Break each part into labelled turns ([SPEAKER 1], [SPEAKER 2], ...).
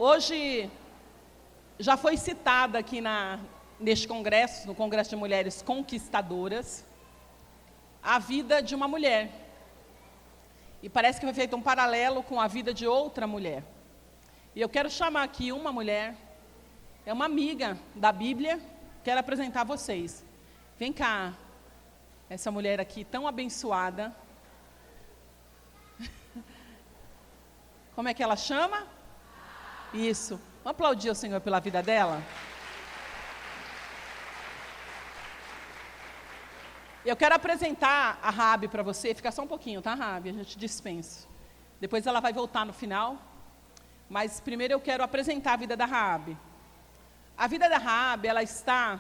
[SPEAKER 1] Hoje já foi citada aqui neste congresso, no Congresso de Mulheres Conquistadoras, a vida de uma mulher. E parece que foi feito um paralelo com a vida de outra mulher. E eu quero chamar aqui uma mulher, é uma amiga da Bíblia, quero apresentar a vocês. Vem cá, essa mulher aqui tão abençoada. Como é que ela chama? Isso. Vamos aplaudir o Senhor pela vida dela? Eu quero apresentar a Raabe para você. Fica só um pouquinho, tá, Raabe? A gente dispensa. Depois ela vai voltar no final. Mas primeiro eu quero apresentar a vida da Raabe. A vida da Raabe, ela está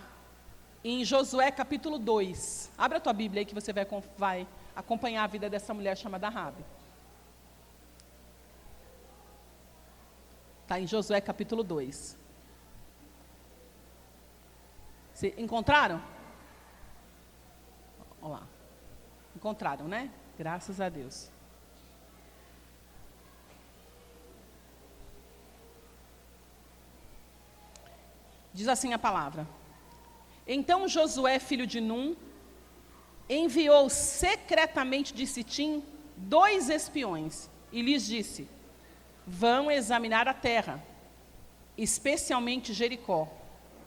[SPEAKER 1] em Josué capítulo 2. Abra a tua Bíblia aí que você vai acompanhar a vida dessa mulher chamada Raabe. Está em Josué capítulo 2. Vocês encontraram? Olha lá. Encontraram, né? Graças a Deus. Diz assim a palavra. Então Josué, filho de Num, enviou secretamente de Sitim 2 espiões e lhes disse: vão examinar a terra, especialmente Jericó.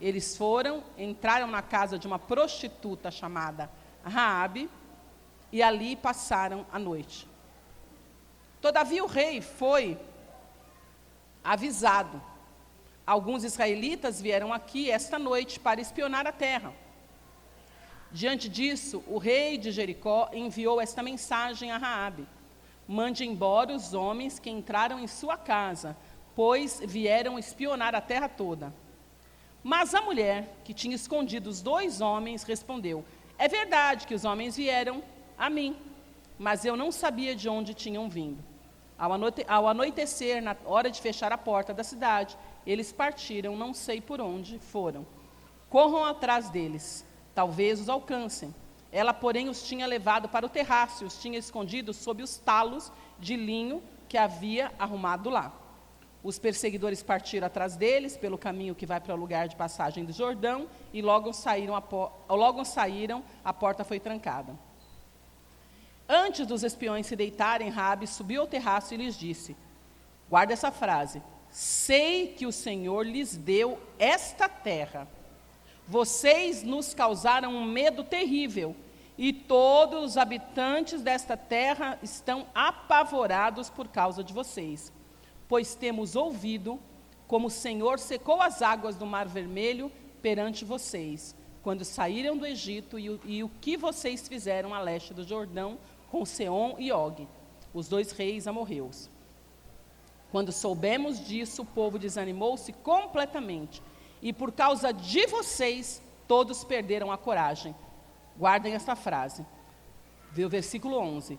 [SPEAKER 1] Eles foram, entraram na casa de uma prostituta chamada Raabe e ali passaram a noite. Todavia o rei foi avisado. Alguns israelitas vieram aqui esta noite para espionar a terra. Diante disso, o rei de Jericó enviou esta mensagem a Raabe: mande embora os homens que entraram em sua casa, pois vieram espionar a terra toda. Mas a mulher, que tinha escondido os 2 homens, respondeu: é verdade que os homens vieram a mim, mas eu não sabia de onde tinham vindo. Ao anoitecer, na hora de fechar a porta da cidade, eles partiram, não sei por onde foram. Corram atrás deles, talvez os alcancem. Ela, porém, os tinha levado para o terraço e os tinha escondido sob os talos de linho que havia arrumado lá. Os perseguidores partiram atrás deles pelo caminho que vai para o lugar de passagem do Jordão e logo saíram, a porta foi trancada. Antes dos espiões se deitarem, Raabe subiu ao terraço e lhes disse: guarda essa frase, sei que o Senhor lhes deu esta terra. Vocês nos causaram um medo terrível, e todos os habitantes desta terra estão apavorados por causa de vocês. Pois temos ouvido como o Senhor secou as águas do Mar Vermelho perante vocês, quando saíram do Egito, e o que vocês fizeram a leste do Jordão com Seom e Og, os 2 reis amorreus. Quando soubemos disso, o povo desanimou-se completamente, e por causa de vocês, todos perderam a coragem. Guardem esta frase. Vê o versículo 11.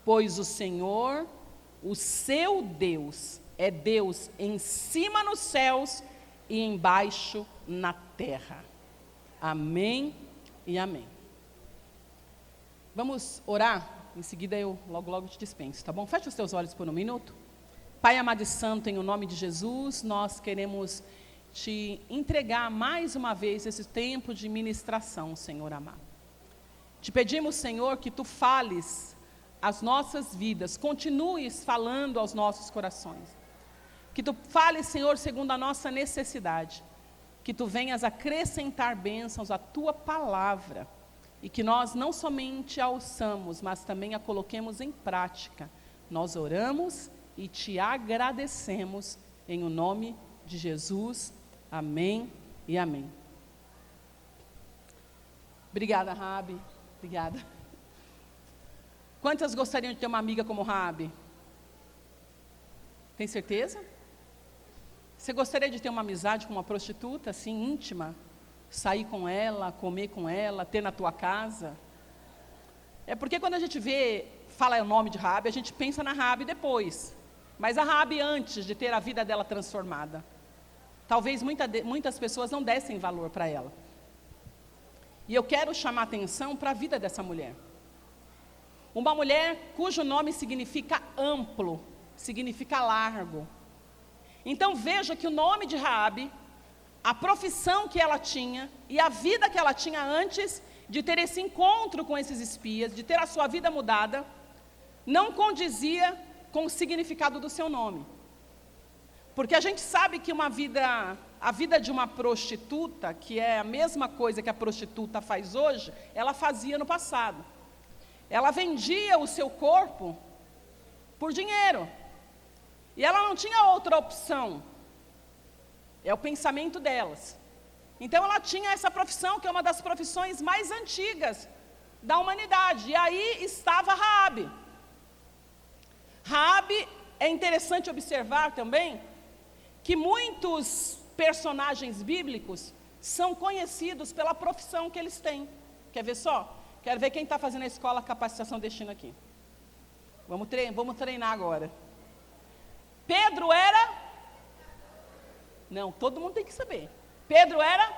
[SPEAKER 1] Pois o Senhor, o seu Deus, é Deus em cima nos céus e embaixo na terra. Amém e amém. Vamos orar? Em seguida eu logo te dispenso, tá bom? Feche os teus olhos por um minuto. Pai amado e santo, em o nome de Jesus, nós queremos te entregar mais uma vez esse tempo de ministração, Senhor amado. Te pedimos, Senhor, que Tu fales as nossas vidas, continues falando aos nossos corações. Que Tu fales, Senhor, segundo a nossa necessidade. Que Tu venhas acrescentar bênçãos à Tua palavra. E que nós não somente a ouçamos, mas também a coloquemos em prática. Nós oramos e Te agradecemos em o nome de Jesus. Amém e amém. Obrigada, Raabe. Obrigada. Quantas gostariam de ter uma amiga como Raabe? Tem certeza? Você gostaria de ter uma amizade com uma prostituta, assim, íntima? Sair com ela, comer com ela, ter na tua casa? É porque quando a gente fala o nome de Raabe, a gente pensa na Raabe depois. Mas a Raabe antes de ter a vida dela transformada. Talvez muitas pessoas não dessem valor para ela. E eu quero chamar atenção para a vida dessa mulher. Uma mulher cujo nome significa amplo, significa largo. Então veja que o nome de Raabe, a profissão que ela tinha e a vida que ela tinha antes de ter esse encontro com esses espias, de ter a sua vida mudada, não condizia com o significado do seu nome. Porque a gente sabe que a vida de uma prostituta, que é a mesma coisa que a prostituta faz hoje, ela fazia no passado. Ela vendia o seu corpo por dinheiro. E ela não tinha outra opção. É o pensamento delas. Então ela tinha essa profissão, que é uma das profissões mais antigas da humanidade. E aí estava Raabe. Raabe, é interessante observar também que muitos personagens bíblicos são conhecidos pela profissão que eles têm. Quer ver só? Quero ver quem está fazendo a escola Capacitação Destino aqui. Vamos treinar agora. Pedro era? Não, todo mundo tem que saber. Pedro era?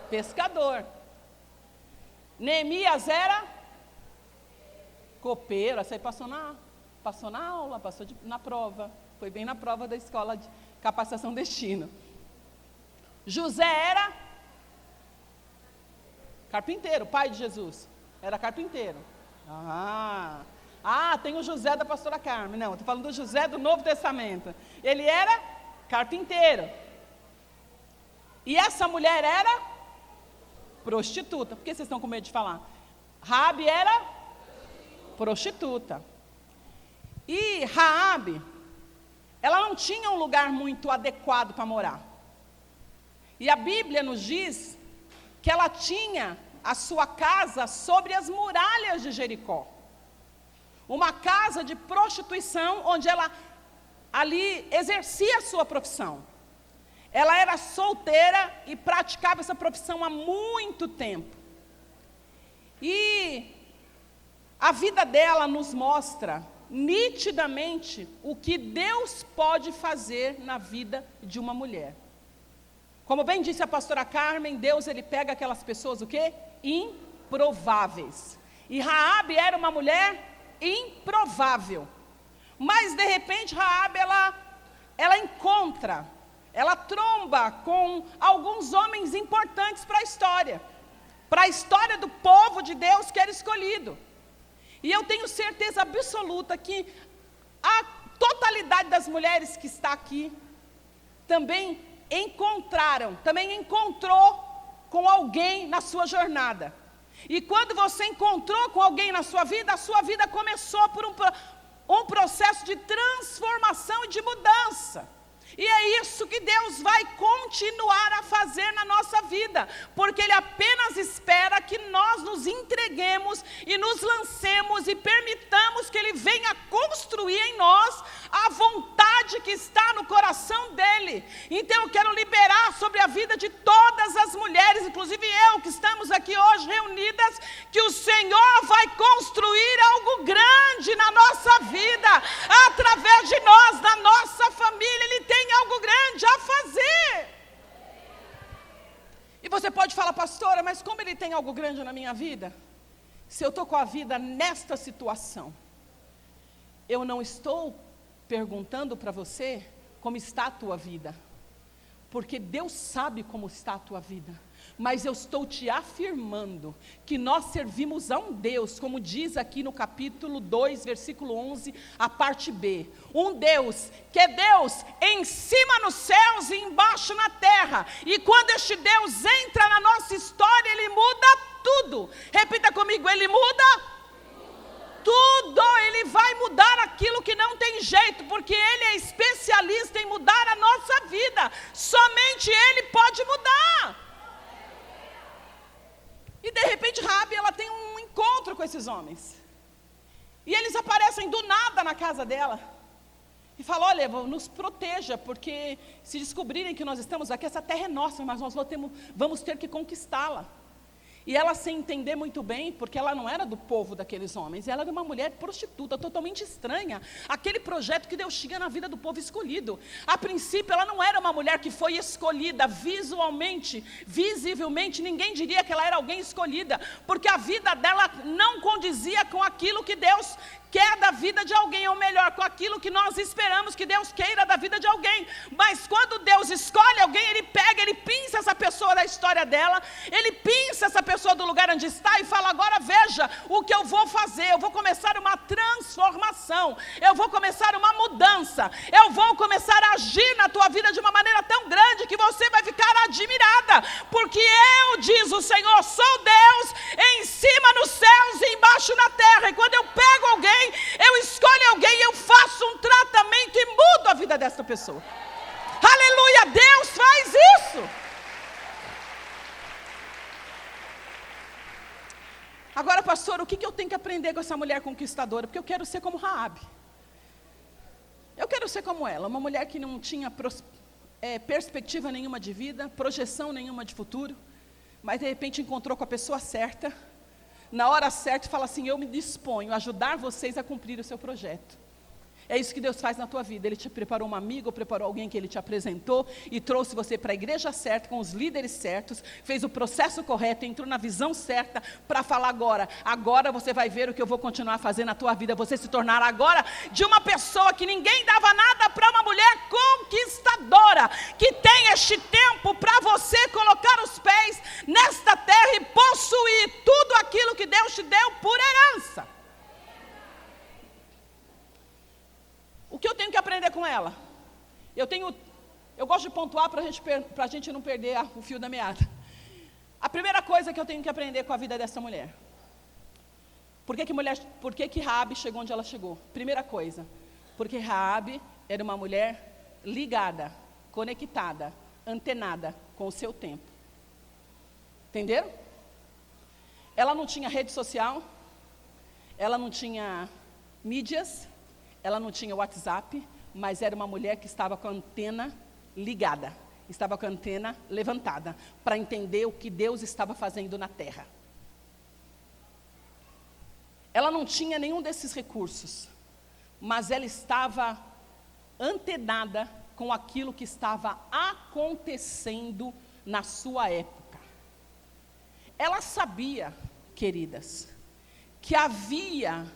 [SPEAKER 1] Pescador. Neemias era? Copeiro. Essa aí passou na aula, na prova. Foi bem na prova da escola de Capacitação Destino. José era? Carpinteiro, pai de Jesus. Era carpinteiro. Tem o José da pastora Carmen. Não, estou falando do José do Novo Testamento. Ele era carpinteiro. E essa mulher era prostituta. Por que vocês estão com medo de falar? Raabe era prostituta. E Raabe, ela não tinha um lugar muito adequado para morar. E a Bíblia nos diz que ela tinha a sua casa sobre as muralhas de Jericó. Uma casa de prostituição, onde ela ali exercia a sua profissão. Ela era solteira e praticava essa profissão há muito tempo. E a vida dela nos mostra nitidamente o que Deus pode fazer na vida de uma mulher. Como bem disse a pastora Carmen, Deus ele pega aquelas pessoas o quê? Improváveis. E Raabe era uma mulher improvável. Mas de repente Raabe ela tromba com alguns homens importantes para a história do povo de Deus que era escolhido. E eu tenho certeza absoluta que a totalidade das mulheres que está aqui também encontrou com alguém na sua jornada. E quando você encontrou com alguém na sua vida, a sua vida começou por um processo de transformação e de mudança. E é isso que Deus vai continuar a fazer na nossa vida, porque Ele apenas espera que nós nos entreguemos e nos lancemos e permitamos que Ele venha construir em nós a vontade que está no coração dEle. Então eu quero liberar sobre a vida de todas as mulheres, inclusive eu que estamos aqui hoje reunidas, que o Senhor vai construir algo grande na nossa vida, através de nós, na nossa família. Ele tem algo grande a fazer. E você pode falar, pastora, mas como Ele tem algo grande na minha vida? Se eu estou com a vida nesta situação, eu não estou perguntando para você como está a tua vida, porque Deus sabe como está a tua vida. Mas eu estou te afirmando que nós servimos a um Deus, como diz aqui no capítulo 2, versículo 11, a parte B. Um Deus que é Deus em cima nos céus e embaixo na terra. E quando este Deus entra na nossa história, Ele muda tudo. Repita comigo, Ele muda tudo. Ele vai mudar aquilo que não tem jeito, porque Ele é especialista em mudar a nossa vida. Somente Ele pode mudar. E de repente Raabe, ela tem um encontro com esses homens. E eles aparecem do nada na casa dela. E falam, olha, nos proteja, porque se descobrirem que nós estamos aqui, essa terra é nossa, mas nós vamos ter que conquistá-la. E ela, sem entender muito bem, porque ela não era do povo daqueles homens, ela era uma mulher prostituta, totalmente estranha. Aquele projeto que Deus tinha na vida do povo escolhido. A princípio, ela não era uma mulher que foi escolhida visualmente, visivelmente, ninguém diria que ela era alguém escolhida, porque a vida dela não condizia com aquilo que Deus quer da vida de alguém, ou melhor, com aquilo que nós esperamos que Deus queira da vida de alguém. Mas quando Deus escolhe alguém, Ele pega, Ele pinça essa pessoa da história dela, Ele pinça essa pessoa do lugar onde está e fala: agora veja o que eu vou fazer, eu vou começar uma transformação, eu vou começar uma mudança, eu vou começar a agir na tua vida de uma maneira tão grande que você vai ficar admirada, porque eu, diz o Senhor, sou Deus em cima nos céus e embaixo na terra, e quando eu pego alguém, eu escolho alguém, eu faço um tratamento e mudo a vida dessa pessoa. Aleluia, Deus faz isso. Agora, pastor, o que eu tenho que aprender com essa mulher conquistadora? Porque eu quero ser como Raabe. Eu quero ser como ela, uma mulher que não tinha perspectiva nenhuma de vida, projeção nenhuma de futuro, mas de repente encontrou com a pessoa certa, na hora certa, e fala assim: eu me disponho a ajudar vocês a cumprir o seu projeto. É isso que Deus faz na tua vida. Ele te preparou um amigo, preparou alguém que Ele te apresentou e trouxe você para a igreja certa, com os líderes certos, fez o processo correto, entrou na visão certa para falar: agora você vai ver o que eu vou continuar fazendo na tua vida. Você se tornar agora de uma pessoa que ninguém dava nada para uma mulher conquistadora, que tem este tempo para você colocar os pés nesta terra e possuir tudo aquilo que Deus te deu por herança. O que eu tenho que aprender com ela? Eu gosto de pontuar para a gente não perder o fio da meada. A primeira coisa que eu tenho que aprender com a vida dessa mulher. Por que Raabe chegou onde ela chegou? Primeira coisa, porque Raabe era uma mulher ligada, conectada, antenada com o seu tempo. Entenderam? Ela não tinha rede social, ela não tinha mídias, ela não tinha WhatsApp, mas era uma mulher que estava com a antena ligada, estava com a antena levantada, para entender o que Deus estava fazendo na terra. Ela não tinha nenhum desses recursos, mas ela estava antenada com aquilo que estava acontecendo na sua época. Ela sabia, queridas, que havia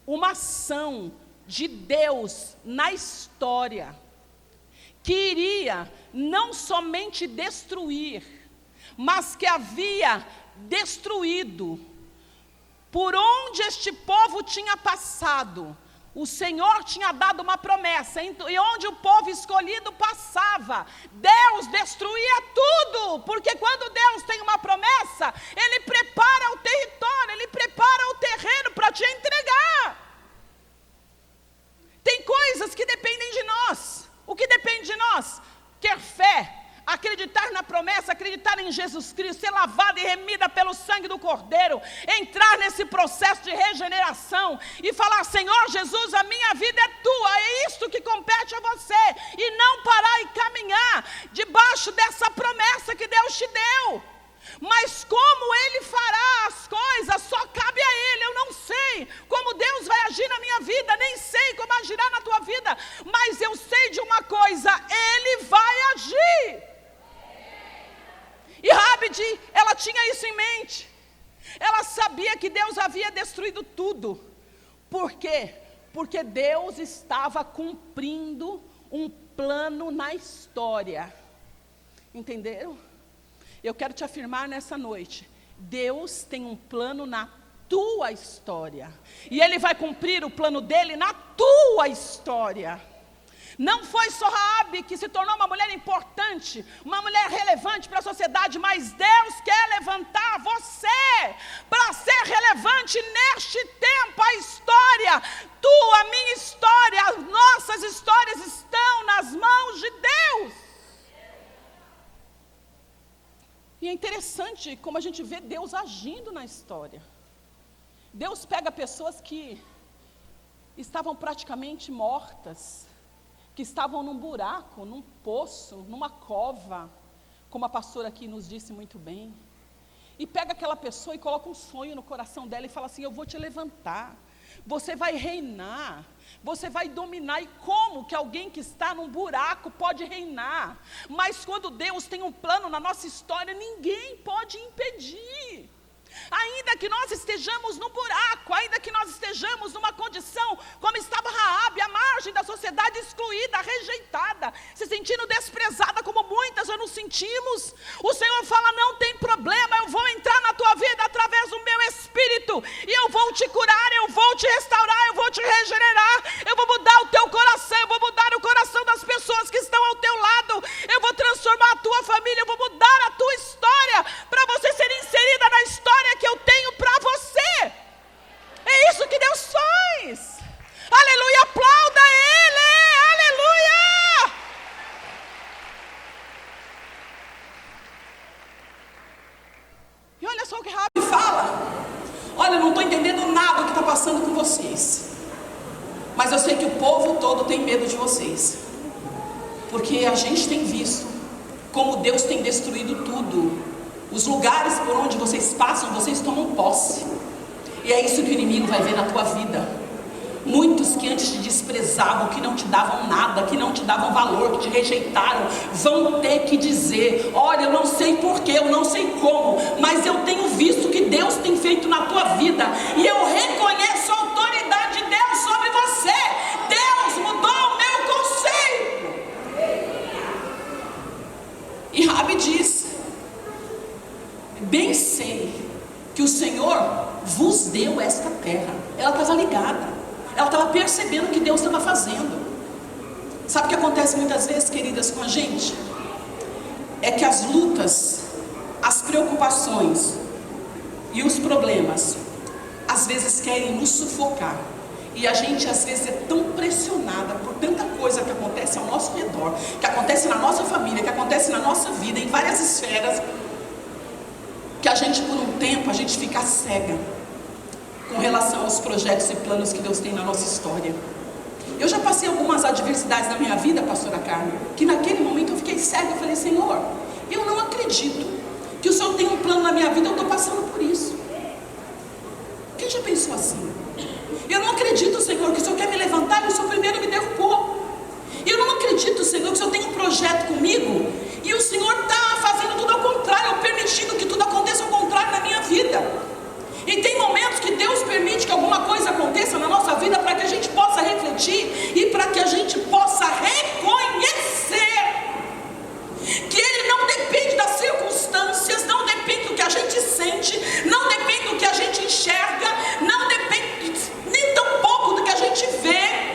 [SPEAKER 1] uma ação de Deus na história, que iria não somente destruir, mas que havia destruído. Por onde este povo tinha passado, o Senhor tinha dado uma promessa, e onde o povo escolhido passava, Deus destruía tudo, porque quando Deus tem uma promessa, Ele prepara o território, Ele prepara o terreno para te entregar. Tem coisas que dependem de nós. O que depende de nós? Ter fé, acreditar na promessa, acreditar em Jesus Cristo, ser lavada e remida pelo sangue do Cordeiro, entrar nesse processo de regeneração e falar: Senhor Jesus, a minha vida é tua, é isto que compete a você, e não parar e caminhar debaixo dessa promessa que Deus te deu. Mas como Ele fará as coisas, só cabe a Ele. Eu não sei como Deus vai agir na minha vida, nem sei como agirá na tua vida, mas eu sei de uma coisa: Ele vai agir. E Raabe, ela tinha isso em mente. Ela sabia que Deus havia destruído tudo. Por quê? Porque Deus estava cumprindo um plano na história. Entenderam? Eu quero te afirmar nessa noite: Deus tem um plano na tua história, e Ele vai cumprir o plano dele na tua história. Não foi só Raabe que se tornou uma mulher importante, uma mulher relevante para a sociedade, mas Deus quer levantar você para ser relevante neste tempo. A história, tua, minha história, as nossas histórias estão nas mãos de Deus. E é interessante como a gente vê Deus agindo na história. Deus pega pessoas que estavam praticamente mortas, que estavam num buraco, num poço, numa cova, como a pastora aqui nos disse muito bem, e pega aquela pessoa e coloca um sonho no coração dela e fala assim: eu vou te levantar, você vai reinar, você vai dominar. E como que alguém que está num buraco pode reinar? Mas quando Deus tem um plano na nossa história, ninguém pode impedir. Ainda que nós estejamos no buraco, ainda que nós estejamos numa condição como estava Raabe, à margem da sociedade, excluída, rejeitada, se sentindo desprezada, Sabe o que Raabe fala? Olha, eu não estou entendendo nada do que está passando com vocês, mas eu sei que o povo todo tem medo de vocês, porque a gente tem visto como Deus tem destruído tudo. Os lugares por onde vocês passam, vocês tomam posse. E é isso que o inimigo vai ver na tua vida. Muitos que antes te desprezavam, que não te davam nada, que não te davam valor, que te rejeitaram, vão ter que dizer: olha, eu não sei porquê, eu não sei como, mas eu tenho visto o que Deus tem feito na tua vida, e eu reconheço a autoridade de Deus sobre você. Deus mudou o meu conceito. E Raabe diz: bem sei que o Senhor vos deu esta terra. Ela estava ligada, ela estava percebendo o que Deus estava fazendo. Sabe o que acontece muitas vezes, queridas, com a gente? É que as lutas, as preocupações e os problemas às vezes querem nos sufocar, e a gente às vezes é tão pressionada por tanta coisa que acontece ao nosso redor, que acontece na nossa família, que acontece na nossa vida, em várias esferas, que a gente, por um tempo, a gente fica cega com relação aos projetos e planos que Deus tem na nossa história. Eu já passei algumas adversidades na minha vida, pastora Carmen, que naquele momento eu fiquei cega. Eu falei: Senhor, eu não acredito que o Senhor tem um plano na minha vida, eu estou passando por isso. Quem já pensou assim? Eu não acredito, Senhor, que o Senhor quer me levantar e o Senhor primeiro me derrubou. Eu não acredito, Senhor, que o Senhor tem um projeto comigo e o Senhor está fazendo tudo ao contrário, ou permitindo que tudo aconteça ao contrário na minha vida. E tem momentos que Deus permite que alguma coisa aconteça na nossa vida para que a gente possa refletir e para que a gente possa reconhecer que Ele não depende das circunstâncias, não depende do que a gente sente, não depende do que a gente enxerga, não depende nem tão pouco do que a gente vê.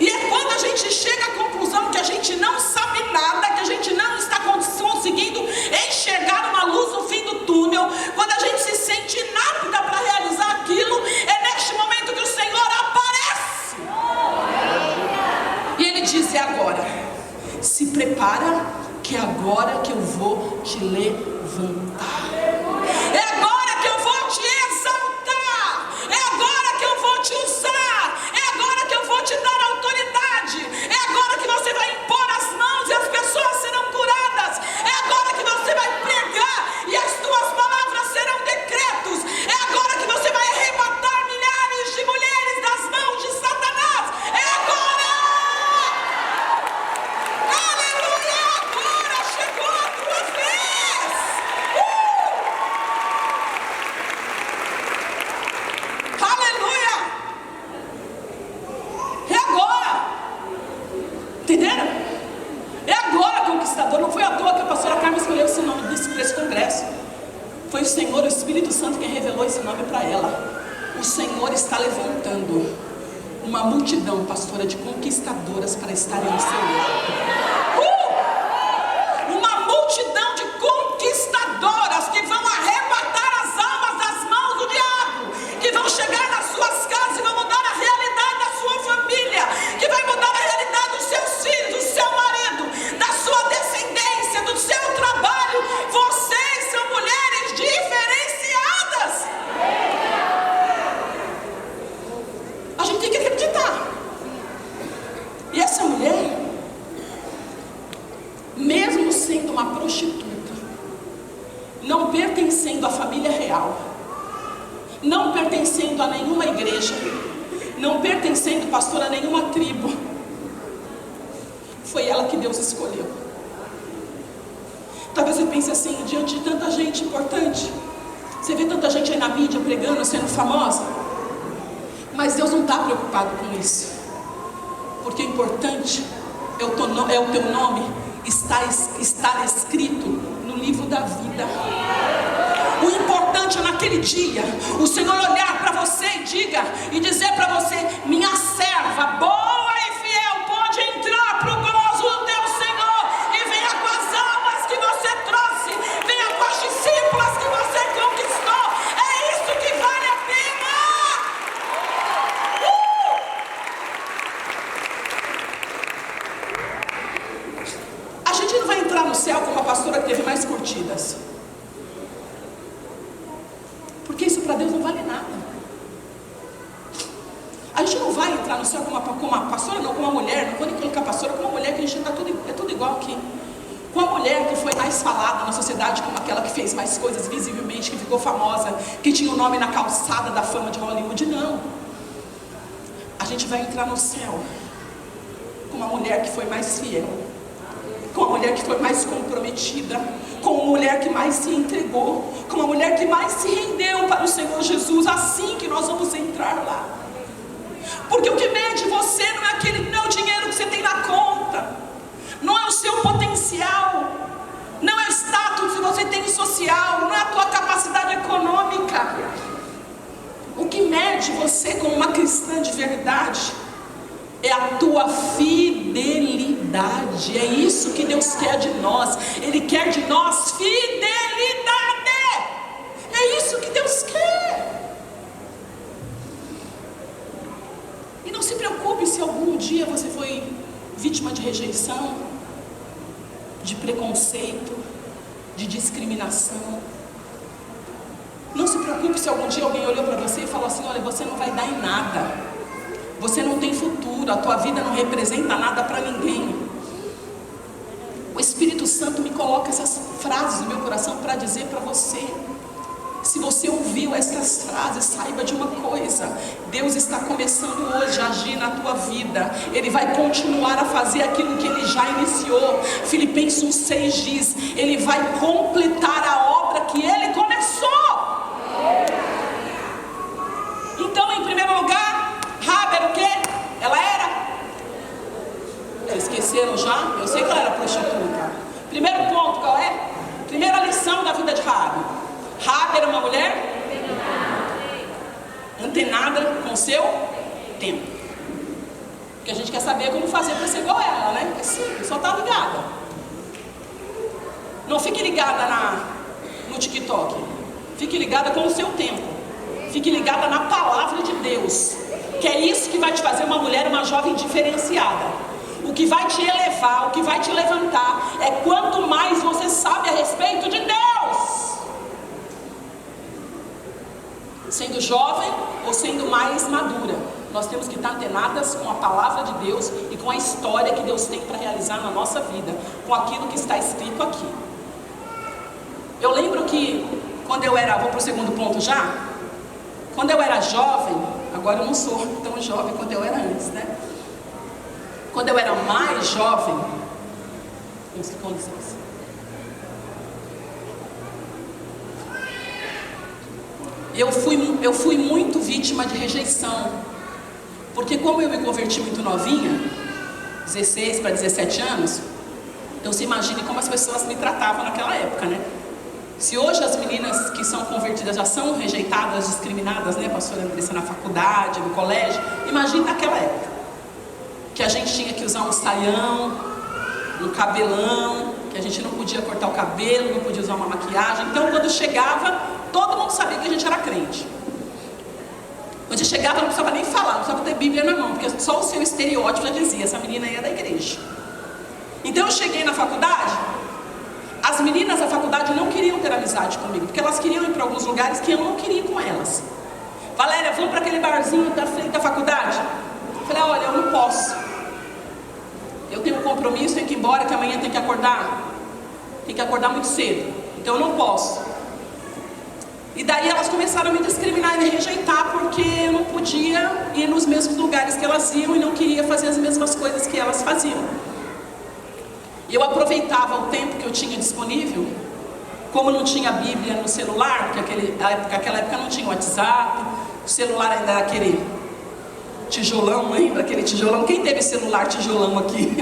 [SPEAKER 1] E é quando a gente chega à conclusão que a gente não sabe nada, que a gente não está conseguindo enxergar uma luz no fim do túnel, quando a gente se sente inapta para realizar aquilo, é neste momento que o Senhor aparece. E Ele diz: é agora, se prepara, que é agora que eu vou te levantar. É agora que eu vou te exaltar. É agora que eu vou te usar. É agora que eu vou te dar autoridade. É agora que você vai impor as mãos e as pessoas serão curadas. É agora que você vai pregar e as tuas palavras serão decretos. É agora que você vai arrebatar milhares de mulheres das mãos de Satanás. É agora! Aleluia! Agora chegou a tua vez! Aleluia! É agora! Entenderam? É agora, conquistador. Não foi à toa que a pastora Carmen escolheu esse nome para esse congresso. Foi o Senhor, o Espírito Santo, quem revelou esse nome para ela. O Senhor está levantando uma multidão, pastora, de conquistadoras para estarem ao seu lado. Uma multidão de conquistadoras que vão arrebatar as almas das mãos do diabo, que vão chegar nas suas casas e vão mudar a realidade da sua família, que vai mudar a realidade dos seus filhos, do seu marido, da sua descendência, do seu trabalho. Vocês são mulheres diferenciadas. A gente tem que acreditar. E essa mulher, mesmo sendo uma prostituta, não pertencendo à família real, não pertencendo a nenhuma igreja, não pertencendo, pastor, a nenhuma tribo, foi ela que Deus escolheu. Talvez você pense assim, diante de tanta gente importante, você vê tanta gente aí na mídia pregando, sendo famosa, mas Deus não está preocupado com isso, porque o importante é o teu nome estar escrito no livro da vida. O importante é naquele dia o Senhor olhar para você e dizer para você: minha serva, boa e fiel, pode entrar para o gozo do teu Senhor, e venha com as almas que você trouxe, venha com as discípulas que você conquistou. É isso que vale a pena. A gente não vai entrar no céu como a pastora que teve mais curtidas. porque isso para Deus não vale nada. A gente não vai entrar no céu com uma pastora, não, com uma mulher, não vou nem colocar pastora, com uma mulher que a gente é tudo igual aqui. Com a mulher que foi mais falada na sociedade como aquela que fez mais coisas visivelmente, que ficou famosa, que tinha o nome na calçada da fama de Hollywood, não. A gente vai entrar no céu com uma mulher que foi mais fiel, com uma mulher que foi mais comprometida, com uma mulher que mais se entregou, com uma mulher que mais se rendeu para o Senhor Jesus. Assim que nós vamos entrar lá. Porque o que mede você não é o dinheiro que você tem na conta, não é o seu potencial, não é o status que você tem social, não é a tua capacidade econômica. O que mede você como uma cristã de verdade é a tua fidelidade. É isso que Deus quer de nós. Ele quer de nós fidelidade. É isso que Deus quer. E não se preocupe se algum dia você foi vítima de rejeição, de preconceito, de discriminação. Não se preocupe se algum dia alguém olhou para você e falou assim: olha, você não vai dar em nada, você não tem futuro, a tua vida não representa nada para ninguém. O Espírito Santo me coloca essas frases no meu coração para dizer para você: se você ouviu essas frases, saiba de uma coisa: Deus está começando hoje a agir na tua vida. Ele vai continuar a fazer aquilo que Ele já iniciou. Filipenses 1,6 diz: Ele vai completar a obra que Ele começou. Então, em primeiro lugar, Raabe era o quê? Ela era... Esqueceram já? Eu sei que ela era prostituta. Primeiro ponto, qual é? Primeira lição da vida de Raabe. Raabe era uma mulher antenada com o seu tempo. Porque a gente quer saber como fazer para ser igual a ela, né? É simples, só está ligada. Não fique ligada no TikTok. Fique ligada com o seu tempo. Fique ligada na palavra de Deus. Que é isso que vai te fazer uma mulher, uma jovem diferenciada. O que vai te elevar, o que vai te levantar é quanto mais você sabe a respeito de Deus. Sendo jovem ou sendo mais madura, nós temos que estar antenadas com a palavra de Deus e com a história que Deus tem para realizar na nossa vida, com aquilo que está escrito aqui. Eu lembro que quando eu era, vou para o segundo ponto já, quando eu era jovem, agora eu não sou tão jovem quanto eu era antes, né? Quando eu era mais jovem, com licença. Eu fui muito vítima de rejeição, porque como eu me converti muito novinha, 16 para 17 anos, então se imagine como as pessoas me tratavam naquela época, né? Se hoje as meninas que são convertidas já são rejeitadas, discriminadas, né, pastora Andressa, na faculdade, no colégio, imagine naquela época, que a gente tinha que usar um saião, um cabelão, que a gente não podia cortar o cabelo, não podia usar uma maquiagem. Então quando chegava, todo mundo sabia que a gente era crente. Quando chegava não precisava nem falar, não precisava ter Bíblia na mão, porque só o seu estereótipo já dizia: essa menina aí é da igreja. Então eu cheguei na faculdade, as meninas da faculdade não queriam ter amizade comigo, porque elas queriam ir para alguns lugares que eu não queria ir com elas. Valéria, vamos para aquele barzinho da frente da faculdade? Eu falei: olha, eu não posso. Eu tenho um compromisso, tenho que ir embora, que amanhã tem que acordar muito cedo. Então eu não posso. E daí elas começaram a me discriminar e me rejeitar, porque eu não podia ir nos mesmos lugares que elas iam e não queria fazer as mesmas coisas que elas faziam. E eu aproveitava o tempo que eu tinha disponível, como não tinha Bíblia no celular, porque naquela época não tinha WhatsApp, o celular ainda era aquele tijolão, lembra aquele tijolão? Quem teve celular tijolão aqui?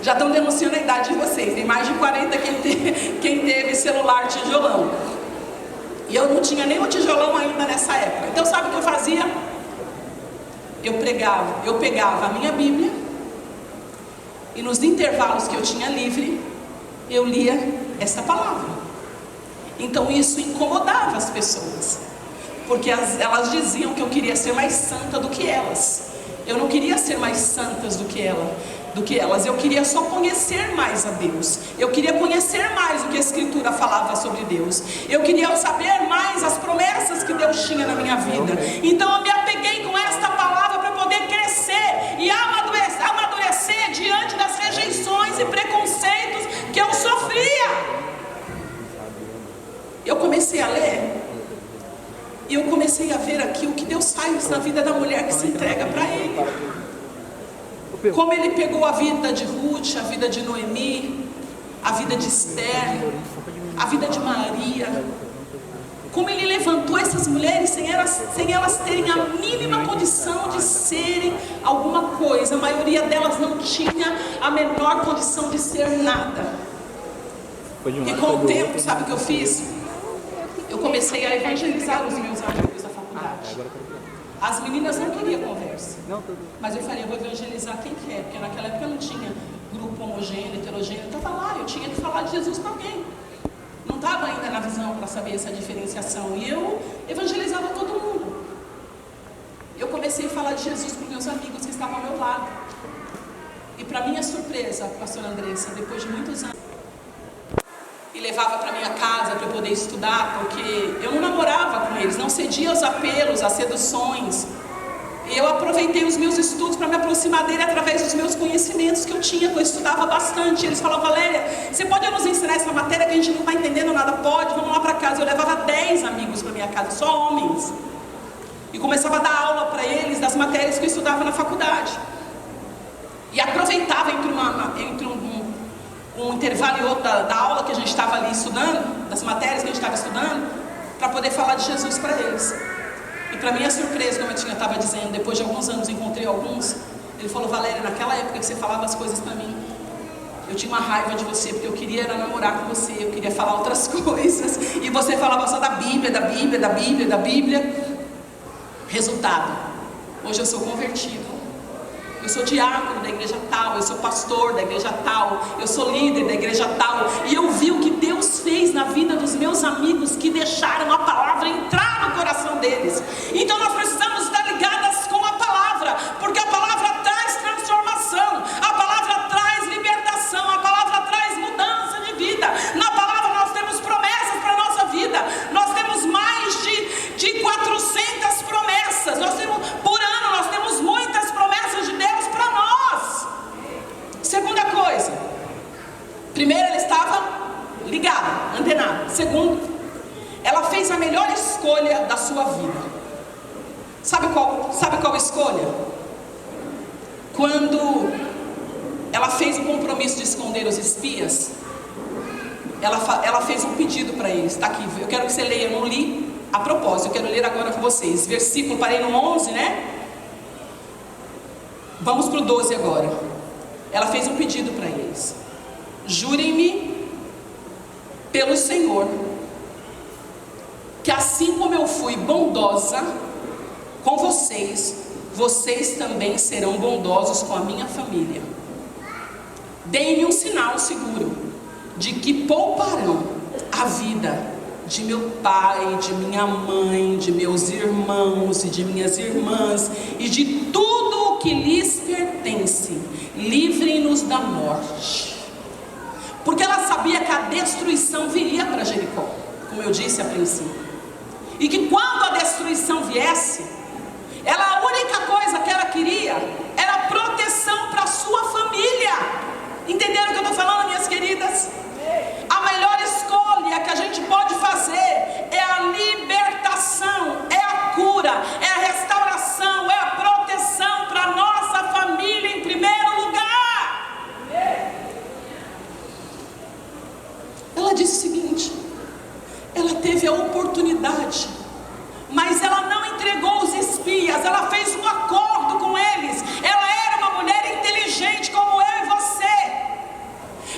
[SPEAKER 1] Já estão denunciando a idade de vocês, tem mais de 40 quem teve celular tijolão. E eu não tinha nem o tijolão ainda nessa época. Então sabe o que eu fazia? Eu pegava a minha Bíblia, e nos intervalos que eu tinha livre, eu lia essa palavra. Então isso incomodava as pessoas, porque elas diziam que eu queria ser mais santa do que elas. Eu não queria ser mais santas do que ela. do que elas. Eu queria só conhecer mais a Deus. Eu queria conhecer mais o que a Escritura falava sobre Deus. Eu queria saber mais as promessas que Deus tinha na minha vida. Então eu me apeguei com esta palavra para poder crescer e amadurecer diante das rejeições e preconceitos que eu sofria. Eu comecei a ler e eu comecei a ver aqui o que Deus faz na vida da mulher que se entrega para Ele. Como Ele pegou a vida de Ruth, a vida de Noemi, a vida de Esther, a vida de Maria. Como Ele levantou essas mulheres sem elas terem a mínima condição de serem alguma coisa. A maioria delas não tinha a menor condição de ser nada. E com o tempo, sabe o que eu fiz? Eu comecei a evangelizar os meus amigos da faculdade. As meninas não queriam conversa, mas eu falei, eu vou evangelizar quem quer, porque naquela época não tinha grupo homogêneo, heterogêneo. Eu estava lá, eu tinha que falar de Jesus para alguém. Não estava ainda na visão para saber essa diferenciação. E eu evangelizava todo mundo. Eu comecei a falar de Jesus para os meus amigos que estavam ao meu lado. E para minha surpresa, pastora Andressa, depois de muitos anos, e levava para minha casa para eu poder estudar, porque eu não namorava com eles, não cedia aos apelos, às seduções. E eu aproveitei os meus estudos para me aproximar dele através dos meus conhecimentos que eu tinha, que eu estudava bastante. Eles falavam, Valéria, você pode nos ensinar essa matéria que a gente não está entendendo nada? Pode, vamos lá para casa. Eu levava 10 amigos para minha casa, só homens. E começava a dar aula para eles das matérias que eu estudava na faculdade. E aproveitava entre um intervalo e outro da aula que a gente estava ali estudando, das matérias que a gente estava estudando, para poder falar de Jesus para eles. E para minha surpresa, como eu estava dizendo, depois de alguns anos encontrei alguns. Ele falou, Valéria, naquela época que você falava as coisas para mim, eu tinha uma raiva de você, porque eu queria era namorar com você, eu queria falar outras coisas, e você falava só da Bíblia, da Bíblia, da Bíblia, da Bíblia. Resultado, hoje eu sou convertido. Eu sou diácono da igreja tal, eu sou pastor da igreja tal, eu sou líder da igreja tal. E eu vi o que Deus fez na vida dos meus amigos que deixaram a palavra entrar no coração deles. Então nós precisamos estar ligadas com a palavra, porque a palavra traz transformação, a palavra traz libertação, a palavra traz mudança de vida. Na palavra nós temos promessas para a nossa vida. Nós temos mais de 400 promessas. Por ano nós temos muitas promessas de Deus para nós. Segunda coisa, primeiro, ela estava ligada, antenada. Segundo, ela fez a melhor escolha da sua vida. Sabe qual escolha? Quando ela fez o compromisso de esconder os espias, ela fez um pedido para eles. Está aqui, eu quero que você leia, eu não li a propósito, eu quero ler agora com vocês. Versículo, parei no 11, né? Vamos para o 12 agora. Ela fez um pedido para eles. Jurem-me pelo Senhor, que assim como eu fui bondosa com vocês, vocês também serão bondosos com a minha família. Deem-me um sinal seguro de que pouparão a vida de meu pai, de minha mãe, de meus irmãos e de minhas irmãs e de tudo o que lhes pertence. Livrem-nos da morte. Porque ela sabia que a destruição viria para Jericó, como eu disse a princípio. E que quando a destruição viesse, a única coisa que ela queria era proteção para a sua família. Entenderam o que eu estou falando, minhas queridas? A melhor escolha que a gente pode fazer é a libertação, é a cura, é a restauração, é a proteção para a nossa família em primeiro lugar. Ela disse o seguinte, ela teve a oportunidade, mas ela não entregou os espias, ela fez um acordo com eles. Ela era uma mulher inteligente como eu e você.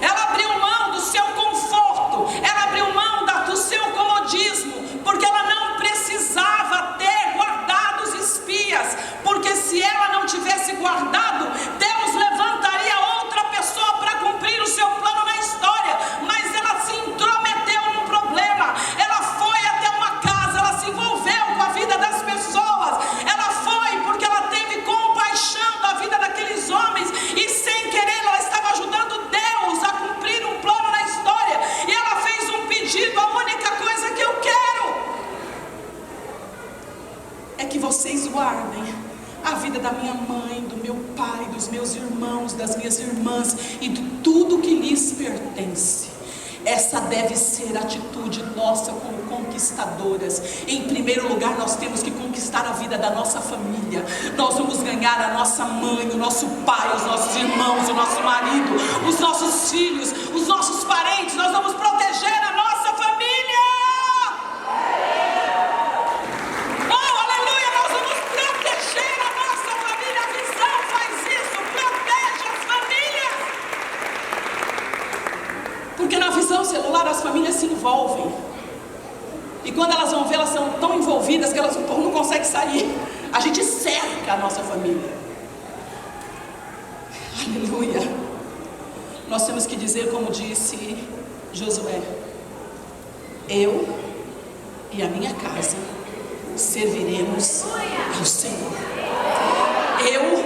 [SPEAKER 1] Ela abriu mão do seu conforto, ela abriu mão do seu comodismo, porque ela não precisava ter guardado os espias, porque se ela não tivesse guardado, Deus levantaria outra pessoa para cumprir o seu plano na história. Mas ela se intrometeu num problema, ela foi até uma casa, ela se envolveu com a vida das pessoas, ela foi porque ela teve das minhas irmãs e de tudo que lhes pertence. Essa deve ser a atitude nossa como conquistadoras. Em primeiro lugar, nós temos que conquistar a vida da nossa família. Nós vamos ganhar a nossa mãe, o nosso pai, os nossos irmãos, o nosso marido, os nossos filhos, os nossos parentes. Nós vamos proteger a nossa família. Oh, aleluia, nós vamos proteger a nossa família. A visão faz isso, protege as famílias. Porque na visão celular as famílias se envolvem. E quando elas vão ver, elas são tão envolvidas que elas não conseguem sair. A gente cerca a nossa família. Aleluia. Nós temos que dizer como disse Josué: eu e a minha casa serviremos ao Senhor. Eu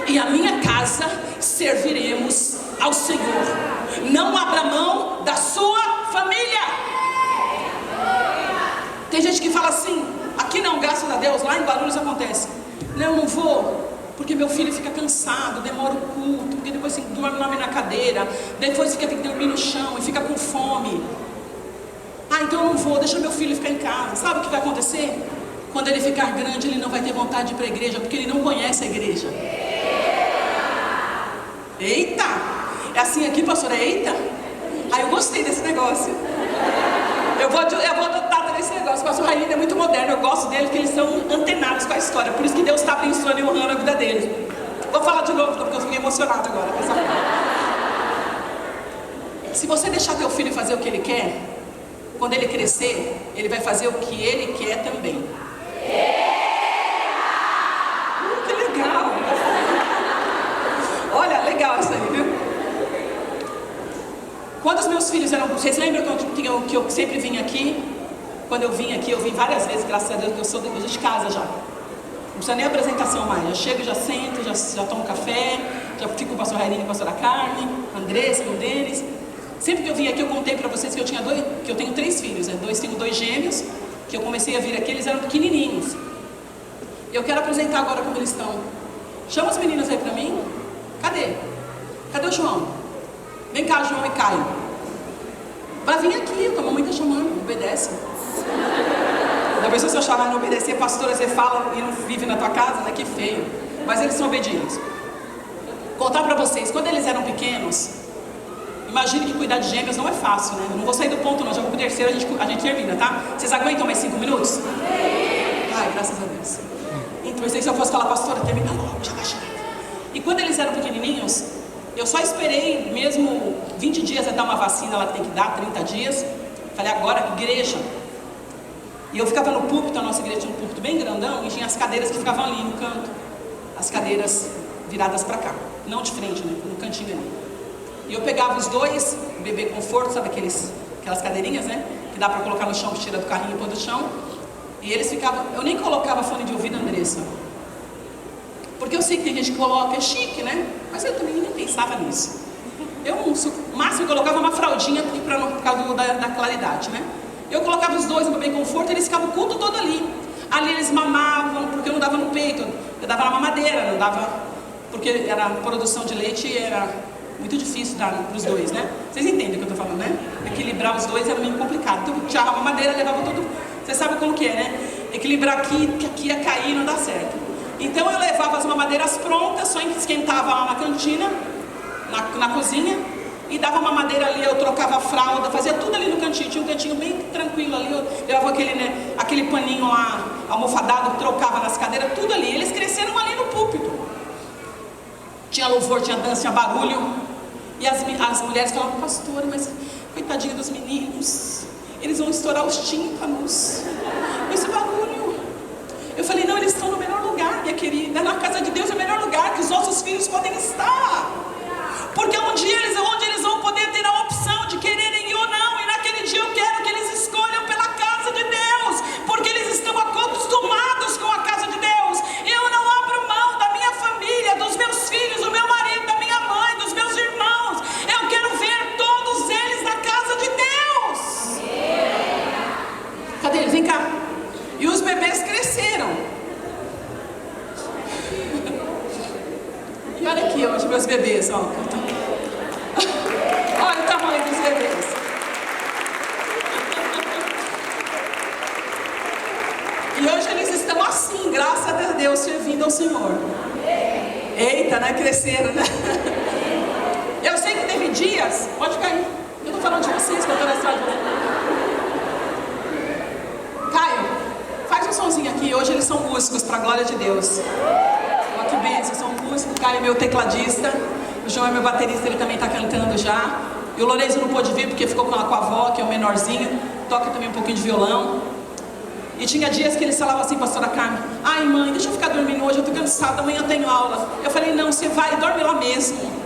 [SPEAKER 1] e a minha casa serviremos ao Senhor. Não abra mão da sua família. Tem gente que fala assim: aqui não, graças a Deus, lá em Guarulhos acontece. Não, eu não vou, porque meu filho fica cansado, demora o culto, porque depois dorme na cadeira, depois tem que dormir no chão e fica com fome. Ah, então eu não vou, deixa meu filho ficar em casa. Sabe o que vai acontecer? Quando ele ficar grande, ele não vai ter vontade de ir para a igreja, porque ele não conhece a igreja. Eita! É assim aqui, pastora? Eita! Ah, eu gostei desse negócio. Eu vou adotar desse negócio. O pastor Rainha é muito moderno. Eu gosto dele porque eles são antenados com a história. Por isso que Deus está abençoando e honrando a vida deles. Vou falar de novo porque eu fiquei emocionado agora. Se você deixar teu filho fazer o que ele quer, quando ele crescer, ele vai fazer o que ele quer também. Que legal! Olha, legal isso aí, viu? Quando os meus filhos eram... Vocês lembram que eu sempre vim aqui? Quando eu vim aqui, eu vim várias vezes, graças a Deus, que eu sou de casa já. Não precisa nem apresentação mais. Já chego, já sento, já tomo café, já fico com o pastor Rairinho e com a pastora Carmen, Andressa, com o Denis. Sempre que eu vim aqui, eu contei para vocês que eu tenho 3 filhos, né? Tenho 2 gêmeos, que eu comecei a vir aqui, eles eram pequenininhos. E eu quero apresentar agora como eles estão. Chama os meninos aí para mim. Cadê? Cadê o João? Vem cá, João e Caio. Vai vir aqui, a mamãe está chamando, obedece. Da pessoa, se eu chamar e não obedecer, pastora, você fala e não vive na tua casa, né? Que feio. Mas eles são obedientes. Contar para vocês, quando eles eram pequenos, imagine que cuidar de gêmeos não é fácil, né? Eu não vou sair do ponto não, já vou pro terceiro, a gente termina, tá? Vocês aguentam mais 5 minutos? Ai, graças a Deus. Então, se eu fosse falar, pastora, termina logo, já vai chegar. E quando eles eram pequenininhos, eu só esperei mesmo 20 dias a dar uma vacina lá que tem que dar, 30 dias. Falei, agora, igreja. E eu ficava no púlpito, a nossa igreja tinha um púlpito bem grandão, e tinha as cadeiras que ficavam ali no canto. As cadeiras viradas para cá, não de frente, né? No cantinho ali. E eu pegava os 2, bebê conforto, sabe aquelas cadeirinhas, né? Que dá para colocar no chão, tira do carrinho e põe no chão. E eles ficavam, eu nem colocava fone de ouvido, Andressa. Porque eu sei que tem gente que coloca, é chique, né? Mas eu também nem pensava nisso. Eu, no máximo, colocava uma fraldinha por causa da claridade, né? Eu colocava os 2 no bebê conforto e eles ficavam o culto todo ali. Ali eles mamavam, porque eu não dava no peito, eu dava na mamadeira, não dava... Porque a produção de leite era muito difícil dar para os 2, né? Vocês entendem o que eu estou falando, né? Equilibrar os 2 era meio complicado. Então, eu tirava a mamadeira, levava tudo... Você sabe como que é, né? Equilibrar aqui, que aqui ia cair, não dá certo. Então eu levava as mamadeiras prontas, só esquentava lá na cantina, na cozinha, e dava mamadeira ali, eu trocava a fralda, fazia tudo ali no cantinho, tinha um cantinho bem tranquilo ali, eu levava aquele paninho lá, almofadado, trocava nas cadeiras, tudo ali. Eles cresceram ali no púlpito. Tinha louvor, tinha dança, tinha barulho. E as mulheres falavam, pastora, mas coitadinha dos meninos, eles vão estourar os tímpanos com esse barulho. Eu falei, não, eles estão no melhor lugar, minha querida. Na casa de Deus é o melhor lugar que os nossos filhos podem estar. Porque um dia onde eles vão poder ter a opção de quererem ir ou não. E naquele dia eu quero que eles escolham pela casa de Deus. Porque eles estão acostumados com a casa de Deus. Eu não abro mão da minha família, dos meus filhos, do meu marido, da minha mãe, dos meus irmãos. Eu quero ver todos eles na casa de Deus. Cadê eles? Vem cá. E os bebês cresceram. E olha aqui, os meus bebês, ó. ó. Olha o tamanho dos bebês. E hoje eles estão assim, graças a Deus, servindo ao Senhor. Eita, né? Cresceram, né? Eu sei que teve dias, pode cair. Eu estou falando de vocês, que eu estou na estrada. Caio, faz um sonzinho aqui. Hoje eles são músicos, para a glória de Deus. Olha que bênção, são músicos. Caio é meu tecladista. O João é meu baterista, ele também está cantando já. E o Lourenço não pôde vir porque ficou com a avó, que é o menorzinho. Toca também um pouquinho de violão. E tinha dias que eles falavam assim, pastora Carmen: ai mãe, deixa eu ficar dormindo hoje, eu estou cansada, amanhã eu tenho aula. Eu falei: não, você vai e dorme lá mesmo.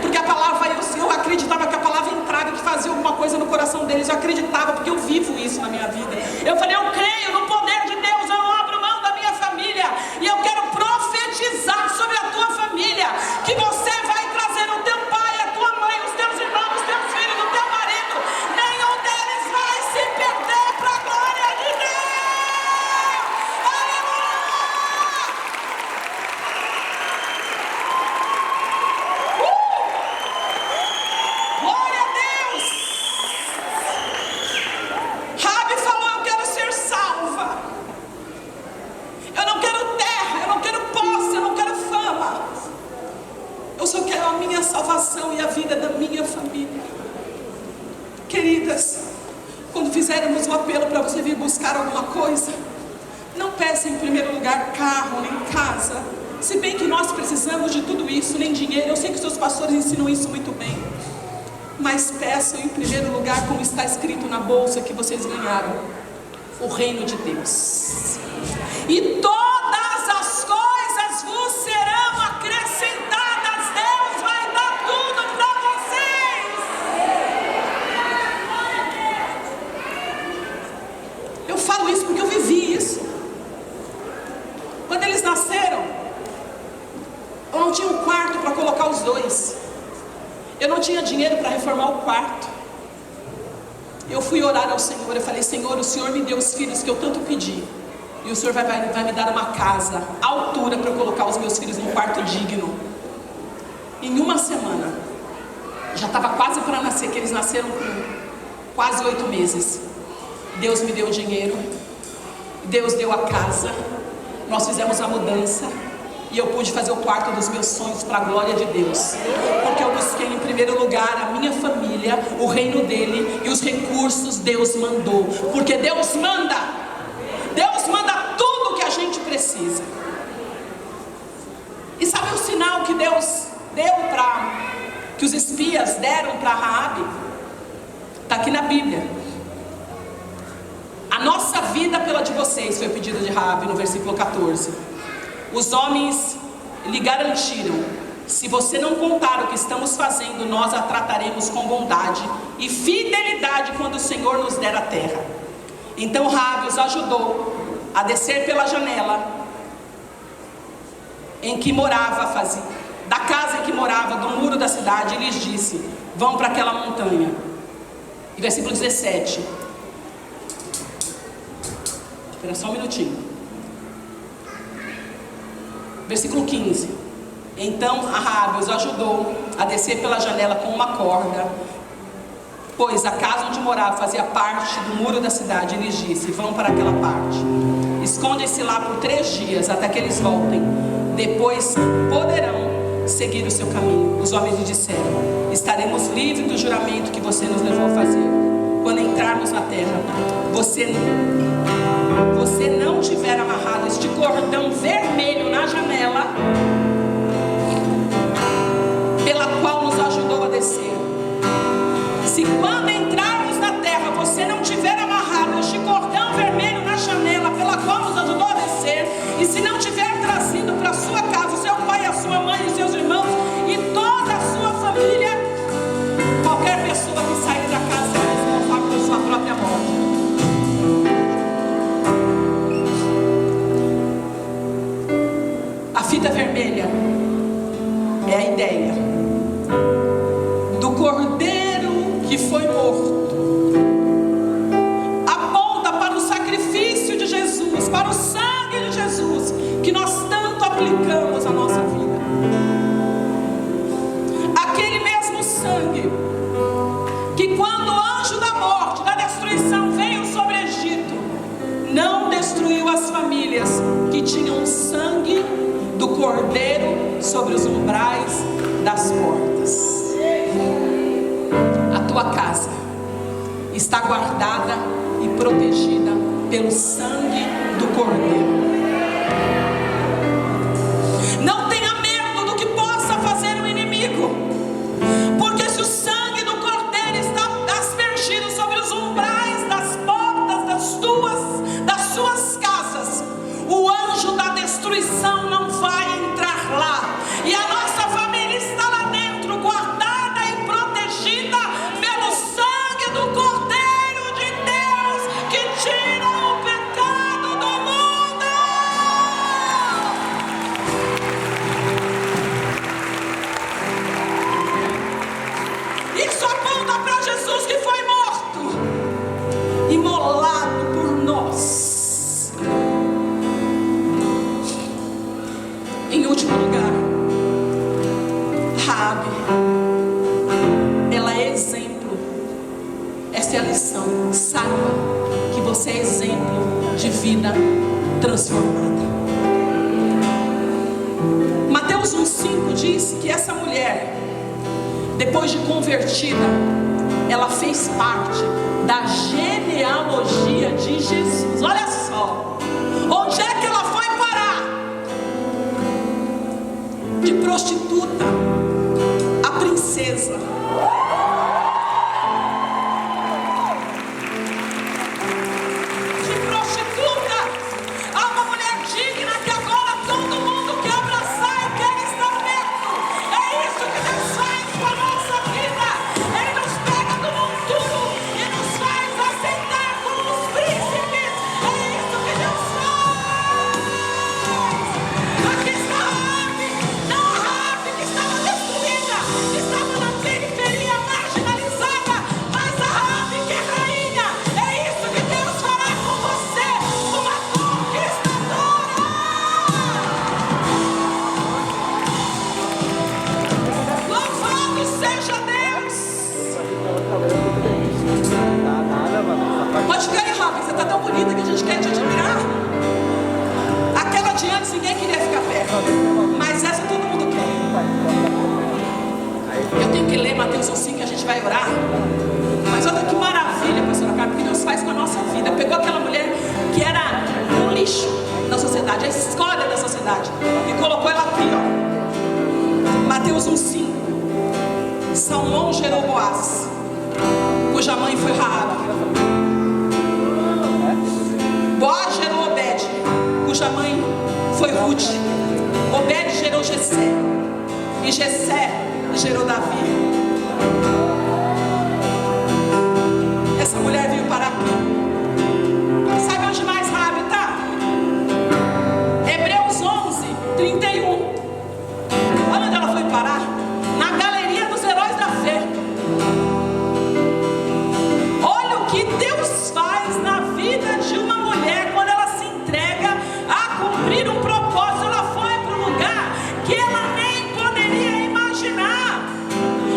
[SPEAKER 1] Porque a palavra, eu acreditava que a palavra entrava, que fazia alguma coisa no coração deles. Eu acreditava, porque eu vivo isso na minha vida. Eu falei: eu creio no poder de Deus, eu não abro mão da minha família. E eu quero profetizar sobre a tua família, que você vai trazer o teu pai, a tua mãe, os teus irmãos, os teus filhos, o teu marido. Nenhum deles vai se perder para a glória de Deus. Glória a Deus! Rabi falou: eu quero ser salva. Eu não quero terra, eu não quero posse, eu não quero fama. Eu só quero a minha salvação e a vida da minha família. Queridas, quando fizermos o apelo para você vir buscar alguma coisa, não peça em primeiro lugar carro, nem casa. Se bem que nós precisamos de tudo isso, nem dinheiro. Eu sei que os seus pastores ensinam isso muito bem. Mas peçam em primeiro lugar, como está escrito na bolsa que vocês ganharam, o reino de Deus. E todas as coisas vos serão acrescentadas. Deus vai dar tudo para vocês. Eu falo isso porque eu vivi isso. Quando eles nasceram, eu não tinha um quarto para colocar os dois. Eu não tinha dinheiro para reformar o quarto. Eu fui orar ao Senhor. Eu falei: Senhor, o Senhor me deu os filhos que eu tanto pedi. E o Senhor vai me dar uma casa à altura para eu colocar os meus filhos num quarto digno. Em uma semana, já estava quase para nascer, que eles nasceram com quase 8 meses. Deus me deu o dinheiro, Deus deu a casa, nós fizemos a mudança. E eu pude fazer o quarto dos meus sonhos para a glória de Deus. Porque eu busquei em primeiro lugar a minha família, o reino dele, e os recursos Deus mandou. Porque Deus manda tudo que a gente precisa. E sabe o sinal que Deus deu que os espias deram para Raabe? Está aqui na Bíblia. A nossa vida pela de vocês, foi o pedido de Raabe no versículo 14. Os homens lhe garantiram: se você não contar o que estamos fazendo, nós a trataremos com bondade e fidelidade quando o Senhor nos der a terra. Então Raabe os ajudou a descer pela janela em que morava, da casa em que morava, do muro da cidade, e lhes disse: vão para aquela montanha. E versículo 17. Espera só um minutinho. Versículo 15. Então Raabe os ajudou a descer pela janela com uma corda, pois a casa onde morava fazia parte do muro da cidade. E lhes disse: vão para aquela parte, escondem-se lá por 3 dias até que eles voltem, depois poderão seguir o seu caminho. Os homens lhe disseram: estaremos livres do juramento que você nos levou a fazer. Quando entrarmos na terra, você não tiver amarrado este cordão vermelho na janela, pela qual nos ajudou a descer. Se quando entrarmos na terra, você não tiver amarrado este cordão vermelho na janela, pela qual nos ajudou a descer, e se não tiver trazido para sua casa o seu pai, a sua mãe, os seus irmãos e toda a sua família, qualquer pessoa que sair da casa será responsável por sua própria morte. A fita vermelha é a ideia do cordeiro que foi morto. Aponta para o sacrifício de Jesus, para o sangue de Jesus, que nós tanto aplicamos à nossa vida. tinham o sangue do cordeiro sobre os umbrais das portas. A tua casa está guardada e protegida pelo sangue do cordeiro. Não tenha medo do que possa fazer o inimigo, porque se o sangue do cordeiro está aspergido sobre os umbrais das portas das suas casas, o anjo da destruição não vai entrar lá, e a nossa família está lá dentro, guardada e protegida pelo sangue do cordeiro de Deus, que tira o pecado do mundo. Isso aponta para Jesus, que foi morto, imolado por nós. Em último lugar, Raabe, ela é exemplo. Essa é a lição. Saiba que você é exemplo de vida transformada. Mateus 1,5 diz que essa mulher, depois de convertida, ela fez parte da genealogia de Jesus. Olha só, onde é que ela foi parar? De prostituta a princesa. De prostituta a uma mulher digna, que agora todo mundo quer abraçar e quer estar perto. É isso que Deus faz com a nossa vida. Ele nos pega do monturo e nos faz aceitar como os príncipes. É isso que Deus faz. Aqui está a Raabe, não a Raabe que estava destruída, que estava na periferia, marginalizada, mas a Raabe que é rainha. É isso que Deus fará com você, uma conquistadora. Louvado seja Deus. Pode ficar aí, Raabe, você está tão bonita que a gente quer te admirar. Aquela de antes ninguém queria ficar perto, mas essa todo mundo quer. Eu tenho que ler Mateus 1,5, que a gente vai orar. Mas olha que maravilha, pastora Carmen, que Deus faz com a nossa vida. Pegou aquela mulher que era um lixo da sociedade, a escória da sociedade, e colocou ela aqui, ó. Mateus 1,5. Salmão gerou Boaz, cuja mãe foi Raabe. Boaz gerou Obed, cuja mãe foi Ruth. Obed gerou Jessé, e Jessé gerou Davi. Essa mulher veio para aqui. Sabe onde mais Raabe está? Hebreus 11:31. Olha onde ela foi parar. Na galeria dos heróis da fé. Olha o que Deus faz na vida de uma mulher quando ela se entrega a cumprir um propósito. Ela foi para um lugar que ela nem poderia imaginar.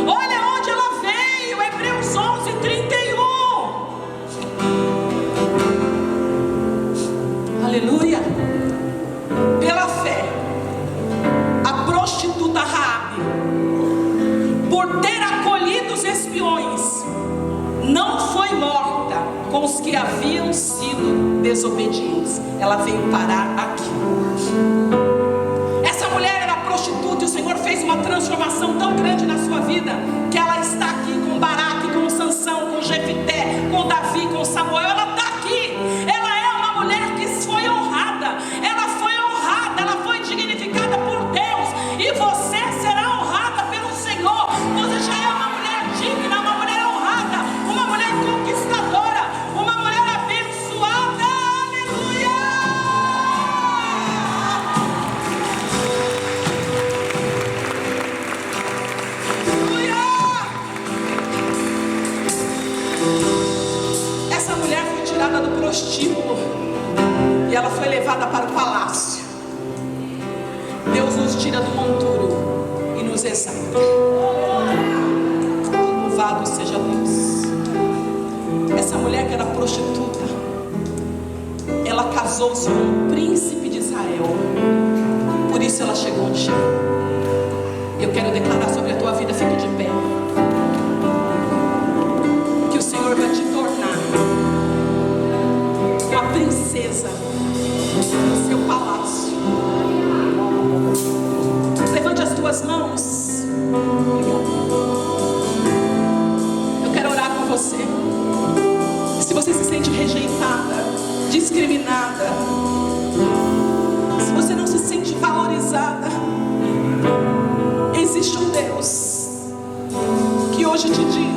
[SPEAKER 1] Olha onde ela veio. Hebreus 11:31. Aleluia. Pela fé, a prostituta Raabe, por ter acolhido os espiões, não foi morta com os que haviam sido desobedientes. Ela veio parar aqui. Essa mulher era prostituta e o Senhor fez uma transformação tão grande na sua vida, que ela está aqui com Baraque, com Sansão, com Jefité, com Davi, com Samuel. Ela está aqui. Ela é uma mulher que foi honrada. Ela foi dignificada por Deus. E você será honrada pelo Senhor. Você já é uma mulher digna, uma mulher honrada, uma mulher conquistadora, uma mulher abençoada. Aleluia! Aleluia! Essa mulher foi tirada do prostíbulo e ela foi levada para o palácio. Deus nos tira do monturo e nos exalta. Louvado seja Deus. Essa mulher que era prostituta, ela casou-se com um príncipe de Israel. Israel. Por isso ela chegou onde chegou. Eu quero declarar sobre a tua vida, fique de pé, que o Senhor vai te tornar uma princesa no seu palácio. Levante as tuas mãos. Eu quero orar com você. Se você se sente rejeitada, discriminada, se você não se sente valorizada, existe um Deus que hoje te diz: